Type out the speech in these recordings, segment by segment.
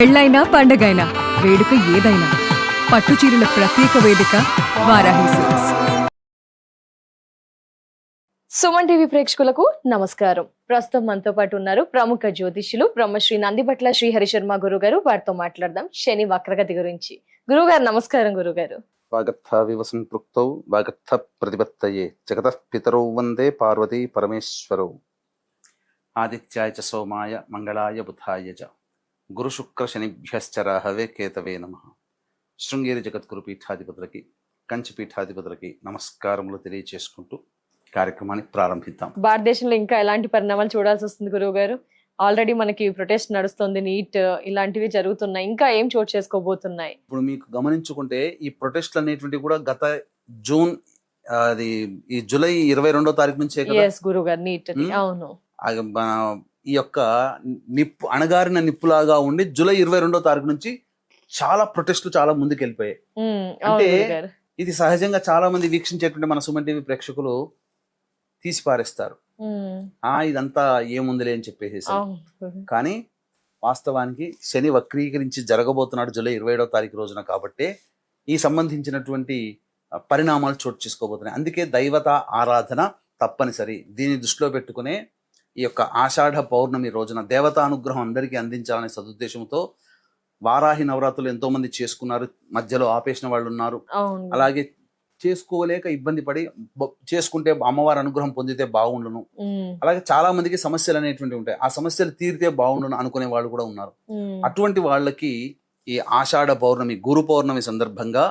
పెళ్ళైనా పండగైనా వేడుక ఏదైనా పట్టుచీరల ప్రత్యేక వేదిక వారాహి సిల్క్స్. సుమన్ టీవీ ప్రేక్షకులకు నమస్కారం. ప్రస్తుతం మనతో పాటు ఉన్నారు ప్రముఖ జ్యోతిష్యులు బ్రహ్మశ్రీ నందిబట్ల శ్రీహరి శర్మ గురుగారు. వారితో మాట్లాడదాం శని వక్రగతి గురించి. గురుగారు నమస్కారం. గురుగారు వాగర్థ వివసంపృక్తౌ వాగర్థ ప్రతిపత్తయే జగతః పితరౌ వందే పార్వతీ పరమేశ్వరౌ ఆదిత్యాయ చ సోమాయ మంగళాయ బుధాయ చ గురు శుక్ర శనిభ్యశ్చరాహవే కేతవే నమః. శృంగేరి జగద్గురు పీఠాధిపతులకి కంచి పీఠాధిపతులకి నమస్కారములు తెలియచేసుకుంటూ కార్యక్రమాన్ని ప్రారంభిద్దాం. భారతదేశంలో ఇంకా ఎలాంటి పరిణామాలు చూడాల్సి వస్తుంది గురువు గారు? ఆల్రెడీ మనకి ప్రొటెస్ట్ నడుస్తుంది, నీట్ ఇలాంటివి జరుగుతున్నాయి, ఇంకా ఏం చోటు చేసుకోబోతున్నాయి? ఇప్పుడు మీకు గమనించుకుంటే ఈ ప్రొటెస్ట్లు అనేటువంటివి కూడా గత జూన్ అది ఈ జూలై 22వ తారీఖు నుంచే కదా గురువు గారు నీట్. అవును, ఈ యొక్క నిప్పు అణగారిన నిప్పులాగా ఉండి జూలై 22వ తారీఖు నుంచి చాలా ప్రొటెస్ట్లు చాలా ముందుకు వెళ్ళిపోయాయి. అంటే ఇది సహజంగా చాలా మంది వీక్షించేటువంటి మన సుమన్ టీవీ ప్రేక్షకులు తీసి పారేస్తారు, ఇదంతా ఏముందిలే అని చెప్పేసి. కానీ వాస్తవానికి శని వక్రీకరించి జరగబోతున్నాడు జూలై 27వ తారీఖు రోజున. కాబట్టి ఈ సంబంధించినటువంటి పరిణామాలు చోటు చేసుకోబోతున్నాయి. అందుకే దైవత ఆరాధన తప్పనిసరి. దీన్ని దృష్టిలో పెట్టుకునే ఈ యొక్క ఆషాఢ పౌర్ణమి రోజున దేవతా అనుగ్రహం అందరికీ అందించాలనే సదుద్దేశంతో వారాహి నవరాత్రులు ఎంతో మంది చేసుకున్నారు, మధ్యలో ఆపేసిన వాళ్ళు ఉన్నారు. అలాగే చేసుకోలేక ఇబ్బంది పడి చేసుకుంటే అమ్మవారి అనుగ్రహం పొందితే బాగుండును, అలాగే చాలా మందికి సమస్యలు అనేటువంటివి ఉంటాయి, ఆ సమస్యలు తీరితే బాగుండును అనుకునే వాళ్ళు కూడా ఉన్నారు. అటువంటి వాళ్ళకి ఈ ఆషాఢ పౌర్ణమి గురు పౌర్ణమి సందర్భంగా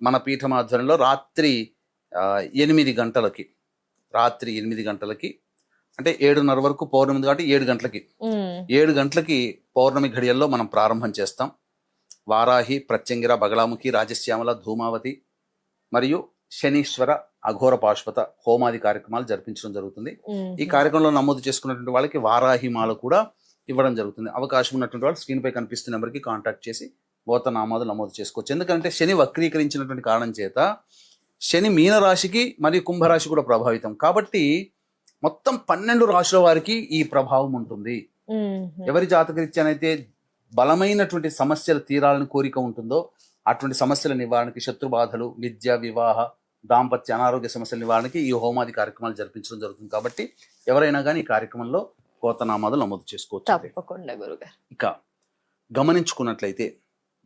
మన పీఠం ఆధ్వర్యంలో రాత్రి 8 గంటలకి అంటే 7:30 వరకు పౌర్ణమి కాబట్టి 7 గంటలకి పౌర్ణమి ఘడియల్లో మనం ప్రారంభం చేస్తాం. వారాహి, ప్రత్యంగిర, బగళాముఖి, రాజశ్యామల, ధూమావతి మరియు శనీశ్వర అఘోర పాశుపత హోమాది కార్యక్రమాలు జరిపించడం జరుగుతుంది. ఈ కార్యక్రమంలో నమోదు చేసుకున్నటువంటి వాళ్ళకి వారాహి మాల కూడా ఇవ్వడం జరుగుతుంది. అవకాశం ఉన్నటువంటి వాళ్ళు స్క్రీన్ పై కనిపిస్తున్న నెంబర్కి కాంటాక్ట్ చేసి గోత్రనామాలు నమోదు చేసుకోవచ్చు. ఎందుకంటే శని వక్రీకరించినటువంటి కారణం చేత శని మీనరాశికి మరియు కుంభరాశి కూడా ప్రభావితం కాబట్టి మొత్తం 12 రాశుల వారికి ఈ ప్రభావం ఉంటుంది. ఎవరి జాతకరీత్యానైతే బలమైనటువంటి సమస్యలు తీరాలని కోరిక ఉంటుందో అటువంటి సమస్యల నివారణకి, శత్రు బాధలు, విద్య, వివాహ, దాంపత్య, అనారోగ్య సమస్యల నివారణకి ఈ హోమాది కార్యక్రమాలు జరిపించడం జరుగుతుంది. కాబట్టి ఎవరైనా కానీ ఈ కార్యక్రమంలో గోత్రనామాలు నమోదు చేసుకోవచ్చు. ఇక గమనించుకున్నట్లయితే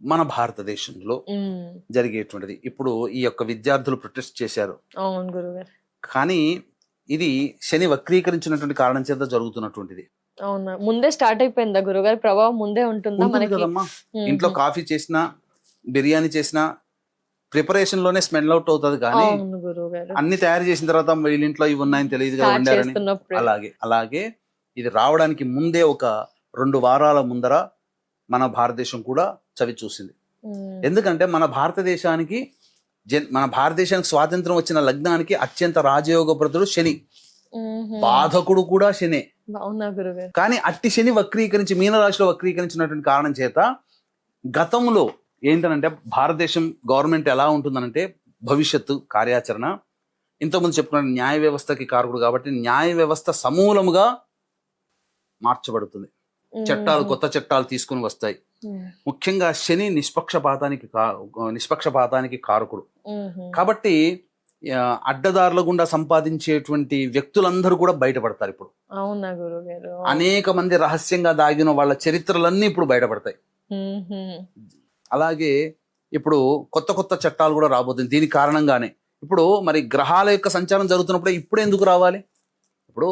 మన భారతదేశంలో జరిగేటువంటిది ఇప్పుడు ఈ యొక్క విద్యార్థులు ప్రొటెస్ట్ చేశారు. కానీ ఇది శని వక్రీకరించినటువంటి కారణం చేత జరుగుతున్నటువంటిది. అవునా, ముందే స్టార్ట్ అయిపోయిందా గురుగారు? ప్రభావం ముందే ఉంటుందా మనకి? కదమ్మా, ఇంట్లో కాఫీ చేసినా బిర్యానీ చేసినా ప్రిపరేషన్ లోనే స్మెల్ అవుట్ అవుతుంది. కానీ అన్ని తయారు చేసిన తర్వాత వీళ్ళ ఇంట్లో ఇవి ఉన్నాయని తెలియదు కదా వండారని. అలాగే ఇది రావడానికి ముందే ఒక 2 వారాల ముందర మన భారతదేశం కూడా చవి చూసింది. ఎందుకంటే మన భారతదేశానికి స్వాతంత్రం వచ్చిన లగ్నానికి అత్యంత రాజయోగప్రదుడు శని, బాధకుడు కూడా శనే. కానీ అట్టి శని వక్రీకరించి మీనరాశిలో వక్రీకరించినటువంటి కారణం చేత గతంలో ఏంటనంటే భారతదేశం గవర్నమెంట్ ఎలా ఉంటుందనంటే భవిష్యత్తు కార్యాచరణ ఇంతకుముందు చెప్పుకున్న న్యాయ వ్యవస్థకి కారకుడు కాబట్టి న్యాయ వ్యవస్థ సమూలముగా మార్చబడుతుంది. కొత్త చట్టాలు తీసుకుని వస్తాయి. ముఖ్యంగా శని నిష్పక్షపాతానికి కారకుడు కాబట్టి అడ్డదారుల గుండా సంపాదించేటువంటి వ్యక్తులందరూ కూడా బయటపడతారు. ఇప్పుడు అనేక మంది రహస్యంగా దాగిన వాళ్ళ చరిత్రలన్నీ ఇప్పుడు బయటపడతాయి. అలాగే ఇప్పుడు కొత్త చట్టాలు కూడా రాబోతుంది. దీని కారణంగానే ఇప్పుడు మరి గ్రహాల యొక్క సంచారం జరుగుతున్నప్పుడు ఇప్పుడు ఎందుకు రావాలి? ఇప్పుడు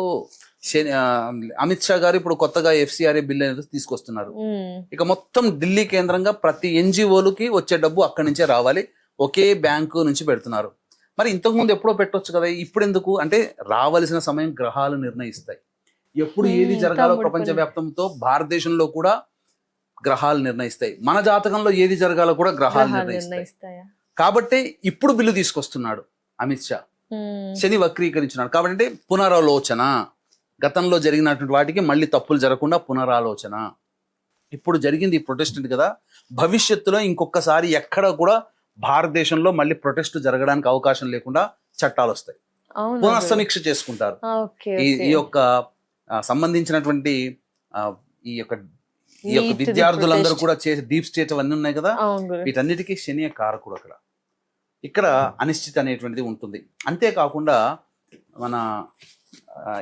అమిత్ షా గారు ఇప్పుడు కొత్తగా FCRA బిల్ అనేది తీసుకొస్తున్నారు. ఇక మొత్తం ఢిల్లీ కేంద్రంగా ప్రతి NGOలకి వచ్చే డబ్బు అక్కడి నుంచే రావాలి, ఒకే బ్యాంకు నుంచి పెడుతున్నారు. మరి ఇంతకుముందు ఎప్పుడో పెట్టొచ్చు కదా, ఇప్పుడు ఎందుకు అంటే రావలసిన సమయం గ్రహాలు నిర్ణయిస్తాయి. ఎప్పుడు ఏది జరగాలో ప్రపంచవ్యాప్తంతో భారతదేశంలో కూడా గ్రహాలు నిర్ణయిస్తాయి. మన జాతకంలో ఏది జరగాలో కూడా గ్రహాలు నిర్ణయిస్తాయి. కాబట్టి ఇప్పుడు బిల్లు తీసుకొస్తున్నాడు అమిత్ షా, శని వక్రీకరించినాడు. కాబట్టి పునరాలోచన, గతంలో జరిగినటువంటి వాటికి మళ్ళీ తప్పులు జరగకుండా పునరాలోచన. ఇప్పుడు జరిగింది ఈ ప్రొటెస్ట్ కదా, భవిష్యత్తులో ఇంకొకసారి ఎక్కడ కూడా భారతదేశంలో మళ్ళీ ప్రొటెస్ట్ జరగడానికి అవకాశం లేకుండా చట్టాలు వస్తాయి, పునఃసమీక్ష చేసుకుంటారు. ఈ యొక్క సంబంధించినటువంటి ఈ యొక్క ఈ యొక్క Neat ది విద్యార్థులందరూ protest. కూడా చేసే డీప్ స్టేట్ అవన్నీ ఉన్నాయి కదా, అవును గురు. వీటన్నిటికీ శని కారకుడు అక్కడ. ఇక్కడ అనిశ్చితి అనేటువంటిది ఉంటుంది. అంతేకాకుండా మన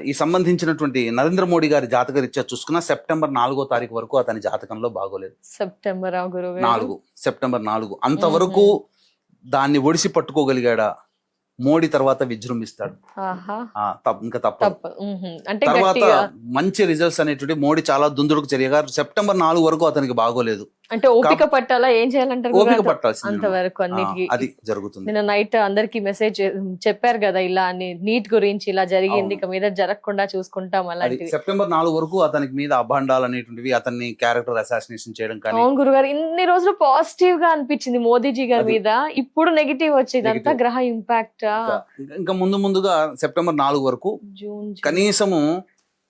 ఈ సంబంధించినటువంటి నరేంద్ర మోడీ గారి జాతక రీత్యా చూసుకున్న సెప్టెంబర్ 4వ తారీఖు వరకు అతని జాతకంలో బాగోలేదు. సెప్టెంబర్ గురువు గారు. సెప్టెంబర్ 4 అంతవరకు దాన్ని ఒడిసి పట్టుకోగలిగాడా, మోడీ తర్వాత విజృంభిస్తాడు. ఆహా. ఇంకా తప్పదు. తప్ప అంటే తర్వాత గట్టిగా మంచి రిజల్ట్స్ అనేటువంటి మోడీ చాలా దుందుడుకు చర్యగా సెప్టెంబర్ 4 వరకు అతనికి బాగోలేదు. అంటే ఓపిక పట్టాలా, ఏం చేయాలంటారు ఓపిక గురుగారు? పట్టాల్సింది అంతవరకు అన్నిటికీ అది జరుగుతుంది. నిన్న నైట్ అందరికి మెసేజ్ చెప్పారు కదా, ఇలా అని నీట్ గురించి ఇలా జరిగింది, ఇక మీద జరగకుండా చూసుకుంటాం అది అలాంటివి. సెప్టెంబర్ 4 వరకు అతనికి మీద అభాండాలు అనేటువంటివి, అతన్ని క్యారెక్టర్ అసాసినేషన్ చేయడం కానీ, అవును గురుగారు, ఇన్ని రోజులు పాజిటివ్ గా అనిపించింది మోదీజీ గారి మీద, ఇప్పుడు నెగిటివ్ వచ్చేదంతా Negative. గ్రహ ఇంపాక్ట్. ఇంకా ముందుగా సెప్టెంబర్ 4 వరకు జూన్ కనీసము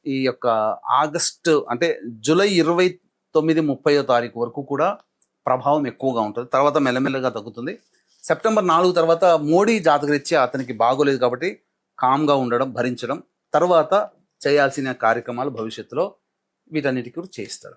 ఈ యొక్క ఆగస్టు అంటే జూలై 29-30వ తారీఖు వరకు కూడా ప్రభావం ఎక్కువగా ఉంటుంది. తర్వాత మెల్లమెల్లగా తగ్గుతుంది. సెప్టెంబర్ 4 తర్వాత మోడీ జాతకరీత్యా అతనికి బాగోలేదు కాబట్టి కామ్గా ఉండడం, భరించడం, తర్వాత చేయాల్సిన కార్యక్రమాలు భవిష్యత్తులో వీటన్నిటికీ కూడా చేయిస్తాడు.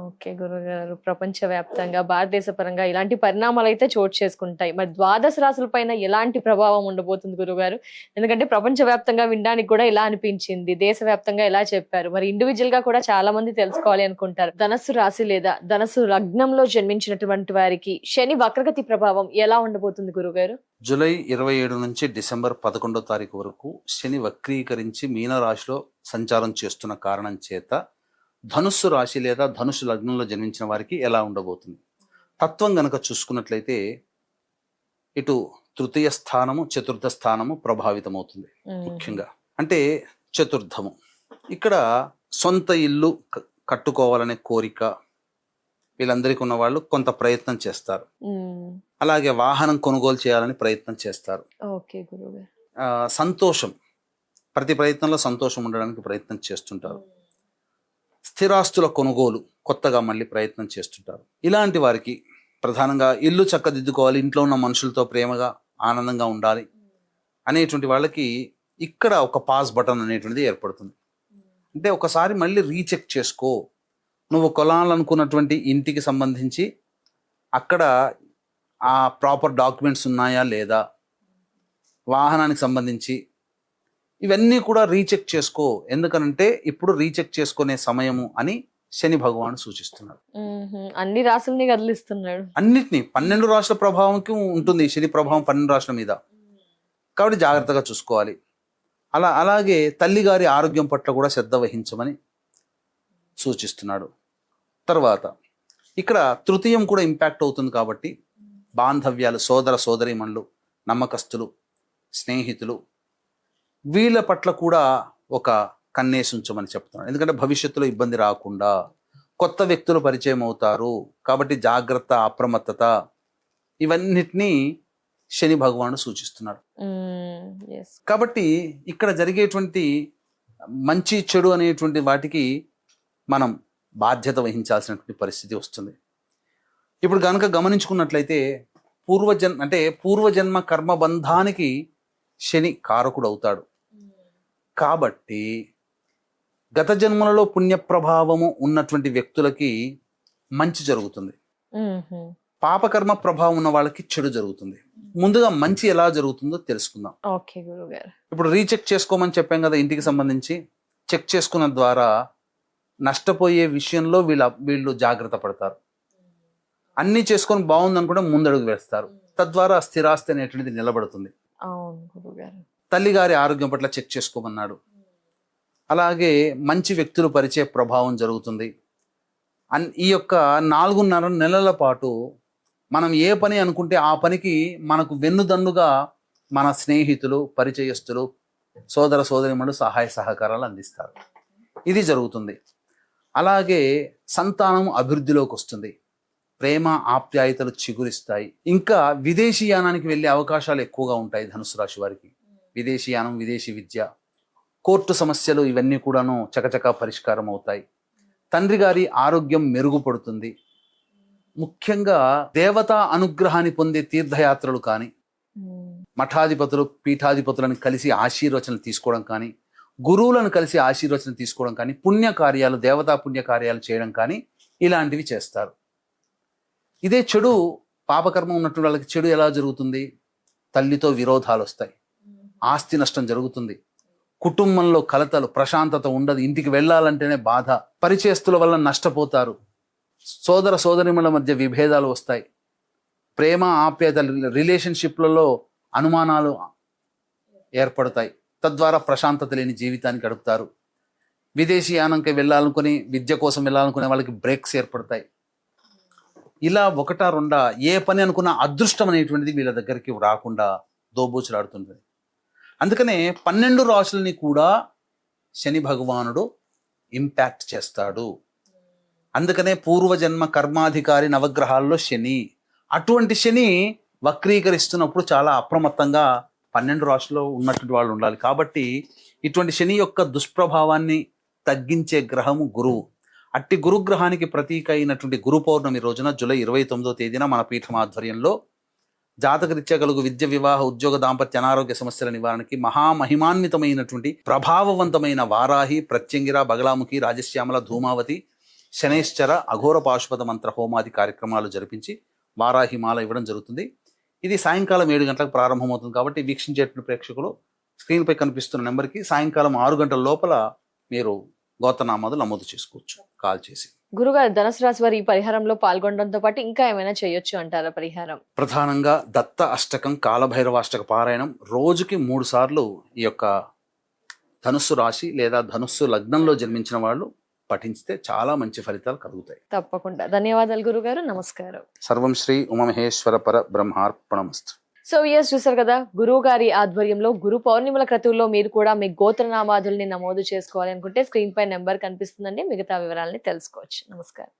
ఓకే గురుగారు, ప్రపంచ వ్యాప్తంగా భారతదేశ పరంగా ఇలాంటి పరిణామాలు అయితే చోటు చేసుకుంటాయి. మరి ద్వాదశ రాశుల పైన ఎలాంటి ప్రభావం ఉండబోతుంది గురుగారు? ఎందుకంటే ప్రపంచ వ్యాప్తంగా వినడానికి కూడా ఇలా అనిపించింది, దేశవ్యాప్తంగా ఎలా చెప్పారు, మరి ఇండివిజువల్ గా కూడా చాలా మంది తెలుసుకోవాలి అనుకుంటారు. ధనస్సు రాశి లేదా ధనస్సు లగ్నంలో జన్మించినటువంటి వారికి శని వక్రగతి ప్రభావం ఎలా ఉండబోతుంది గురుగారు? జూలై 27 నుంచి డిసెంబర్ 11వ తారీఖు వరకు శని వక్రీకరించి మీనరాశిలో సంచారం చేస్తున్న కారణం చేత ధనుస్సు రాశి లేదా ధనుస్సు లగ్నంలో జన్మించిన వారికి ఎలా ఉండబోతుంది? తత్వం గనక చూసుకున్నట్లయితే ఇటు తృతీయ స్థానము, చతుర్థ స్థానము ప్రభావితమవుతుంది. ముఖ్యంగా అంటే చతుర్థము, ఇక్కడ సొంత ఇల్లు కట్టుకోవాలనే కోరిక వీళ్ళందరికీ ఉన్న వాళ్ళు కొంత ప్రయత్నం చేస్తారు. అలాగే వాహనం కొనుగోలు చేయాలని ప్రయత్నం చేస్తారు. ఓకే గురుగారు. సంతోషం, ప్రతి ప్రయత్నంలో సంతోషం ఉండడానికి ప్రయత్నం చేస్తుంటారు. స్థిరాస్తుల కొనుగోలు కొత్తగా మళ్ళీ ప్రయత్నం చేస్తుంటారు. ఇలాంటి వారికి ప్రధానంగా ఇల్లు చక్కదిద్దుకోవాలి, ఇంట్లో ఉన్న మనుషులతో ప్రేమగా ఆనందంగా ఉండాలి అనేటువంటి వాళ్ళకి ఇక్కడ ఒక పాస్ బటన్ అనేటువంటిది ఏర్పడుతుంది. అంటే ఒకసారి మళ్ళీ రీచెక్ చేసుకో, నువ్వు కొనాలనుకున్నటువంటి ఇంటికి సంబంధించి అక్కడ ఆ ప్రాపర్ డాక్యుమెంట్స్ ఉన్నాయా లేదా, వాహనానికి సంబంధించి ఇవన్నీ కూడా రీచెక్ చేసుకో, ఎందుకనంటే ఇప్పుడు రీచెక్ చేసుకునే సమయము అని శని భగవానుడు సూచిస్తున్నాడు. అన్ని రాశుల్ని కదిలిస్తున్నాడు. అన్నిటినీ 12 రాశుల ప్రభావంకి ఉంటుంది శని ప్రభావం 12 రాశుల మీద, కాబట్టి జాగ్రత్తగా చూసుకోవాలి. అలాగే తల్లిగారి ఆరోగ్యం పట్ల కూడా శ్రద్ధ వహించమని సూచిస్తున్నాడు. తర్వాత ఇక్కడ తృతీయం కూడా ఇంపాక్ట్ అవుతుంది కాబట్టి బాంధవ్యాలు, సోదర సోదరీమణులు, నమ్మకస్తులు, స్నేహితులు వీళ్ళ పట్ల కూడా ఒక కన్నేసి ఉంచమని చెప్తున్నాడు. ఎందుకంటే భవిష్యత్తులో ఇబ్బంది రాకుండా కొత్త వ్యక్తులు పరిచయం అవుతారు కాబట్టి జాగ్రత్త, అప్రమత్తత ఇవన్నిటినీ శని భగవానుడు సూచిస్తున్నాడు. కాబట్టి ఇక్కడ జరిగేటువంటి మంచి చెడు అనేటువంటి వాటికి మనం బాధ్యత వహించాల్సినటువంటి పరిస్థితి వస్తుంది. ఇప్పుడు కనుక గమనించుకున్నట్లయితే పూర్వజన్మ కర్మబంధానికి శని కారకుడు అవుతాడు. కాబట్టి గత జన్మలలో పుణ్య ప్రభావము ఉన్నటువంటి వ్యక్తులకి మంచి జరుగుతుంది, పాపకర్మ ప్రభావం ఉన్న వాళ్ళకి చెడు జరుగుతుంది. ముందుగా మంచి ఎలా జరుగుతుందో తెలుసుకుందాం. ఓకే గురుగారు. ఇప్పుడు రీచెక్ చేసుకోమని చెప్పాం కదా, ఇంటికి సంబంధించి చెక్ చేసుకున్న ద్వారా నష్టపోయే విషయంలో వీళ్ళు జాగ్రత్త పడతారు. అన్ని చేసుకొని బాగుంది అనుకుంటే ముందడుగు వేస్తారు, తద్వారా స్థిరాస్తి అనేటువంటిది నిలబడుతుంది. అవును గురుగారు. తల్లిగారి ఆరోగ్యం పట్ల చెక్ చేసుకోమన్నాడు. అలాగే మంచి వ్యక్తులు పరిచయ ప్రభావం జరుగుతుంది. ఈ యొక్క 4.5 నెలల పాటు మనం ఏ పని అనుకుంటే ఆ పనికి మనకు వెన్నుదన్నుగా మన స్నేహితులు, పరిచయస్తులు, సోదర సోదరిమణులు సహాయ సహకారాలు అందిస్తారు. ఇది జరుగుతుంది. అలాగే సంతానం అభివృద్ధిలోకి వస్తుంది, ప్రేమ ఆప్యాయతలు చిగురిస్తాయి. ఇంకా విదేశీయానానికి వెళ్ళే అవకాశాలు ఎక్కువగా ఉంటాయి ధనుసు రాశి వారికి. విదేశీయానం, విదేశీ విద్య, కోర్టు సమస్యలు ఇవన్నీ కూడాను చకచకా పరిష్కారం అవుతాయి. తండ్రి గారి ఆరోగ్యం మెరుగుపడుతుంది. ముఖ్యంగా దేవతా అనుగ్రహాన్ని పొందే తీర్థయాత్రలు కానీ, మఠాధిపతులు, పీఠాధిపతులను కలిసి ఆశీర్వచనలు తీసుకోవడం కానీ, గురువులను కలిసి ఆశీర్వచనం తీసుకోవడం కానీ, పుణ్యకార్యాలు, దేవతా పుణ్యకార్యాలు చేయడం కానీ ఇలాంటివి చేస్తారు. ఇదే చెడు పాపకర్మ ఉన్నటువంటి వాళ్ళకి చెడు ఎలా జరుగుతుంది? తల్లితో విరోధాలు వస్తాయి, ఆస్తి నష్టం జరుగుతుంది, కుటుంబంలో కలతలు, ప్రశాంతత ఉండదు, ఇంటికి వెళ్ళాలంటేనే బాధ, పరిచయస్తుల వల్ల నష్టపోతారు, సోదర సోదరిమల మధ్య విభేదాలు వస్తాయి, ప్రేమ ఆప్యాయత రిలేషన్షిప్లలో అనుమానాలు ఏర్పడతాయి, తద్వారా ప్రశాంతత లేని జీవితాన్ని గడుపుతారు. విదేశీయానంకి వెళ్ళాలనుకుని, విద్య కోసం వెళ్ళాలనుకునే వాళ్ళకి బ్రేక్స్ ఏర్పడతాయి. ఇలా ఒకటా రెండా ఏ పని అనుకున్న అదృష్టం అనేటువంటిది వీళ్ళ దగ్గరికి రాకుండా దోబూచులాడుతుంటుంది. అందుకనే 12 రాశులని కూడా శని భగవానుడు ఇంపాక్ట్ చేస్తాడు. అందుకనే పూర్వజన్మ కర్మాధికారి నవగ్రహాల్లో శని. అటువంటి శని వక్రీకరిస్తున్నప్పుడు చాలా అప్రమత్తంగా 12 రాశుల్లో ఉన్నటువంటి వాళ్ళు ఉండాలి. కాబట్టి ఇటువంటి శని యొక్క దుష్ప్రభావాన్ని తగ్గించే గ్రహము గురువు. అట్టి గురుగ్రహానికి ప్రతీక అయినటువంటి గురు పౌర్ణమి రోజున జూలై 29వ తేదీన మన పీఠం ఆధ్వర్యంలో జాతకరీత్యా కలుగు విద్య, వివాహ, ఉద్యోగ, దాంపత్య, అనారోగ్య సమస్యల నివారణకి మహామహిమాన్వితమైనటువంటి ప్రభావవంతమైన వారాహి, ప్రత్యంగిర, బగలాముఖి, రాజశ్యామల, ధూమావతి, శనైశ్చర, అఘోర పాశుపత మంత్ర హోమాది కార్యక్రమాలు జరిపించి వారాహి మాల ఇవ్వడం జరుగుతుంది. ఇది సాయంకాలం 7 గంటలకు ప్రారంభమవుతుంది. కాబట్టి వీక్షించేటువంటి ప్రేక్షకులు స్క్రీన్పై కనిపిస్తున్న నెంబర్కి సాయంకాలం 6 గంటల లోపల మీరు గోత్రనామాలు నమోదు చేసుకోవచ్చు కాల్ చేసి. గురుగారు, ధనుసు రాశి వారు ఈ పరిహారంలో పాల్గొనడంతో పాటు ఇంకా ఏమైనా చేయొచ్చు అంటారా పరిహారం? ప్రధానంగా దత్త అష్టకం, కాలభైరవాష్టక పారాయణం రోజుకి 3 సార్లు ఈ యొక్క ధనుస్సు రాశి లేదా ధనుస్సు లగ్నంలో జన్మించిన వాళ్ళు పఠించితే చాలా మంచి ఫలితాలు కలుగుతాయి. తప్పకుండా. ధన్యవాదాలు గురుగారు, నమస్కారం. సర్వం శ్రీ ఉమామహేశ్వర పర బ్రహ్మార్పణమస్తు. సో చూసారు కదా, గురువు గారి ఆధ్వర్యంలో గురు పౌర్ణిమల క్రతువుల్లో మీరు కూడా మీ గోత్రనామాదుల్ని నమోదు చేసుకోవాలి అనుకుంటే స్క్రీన్ పై నెంబర్ కనిపిస్తుందండి, మిగతా వివరాలని తెలుసుకోవచ్చు. నమస్కారం.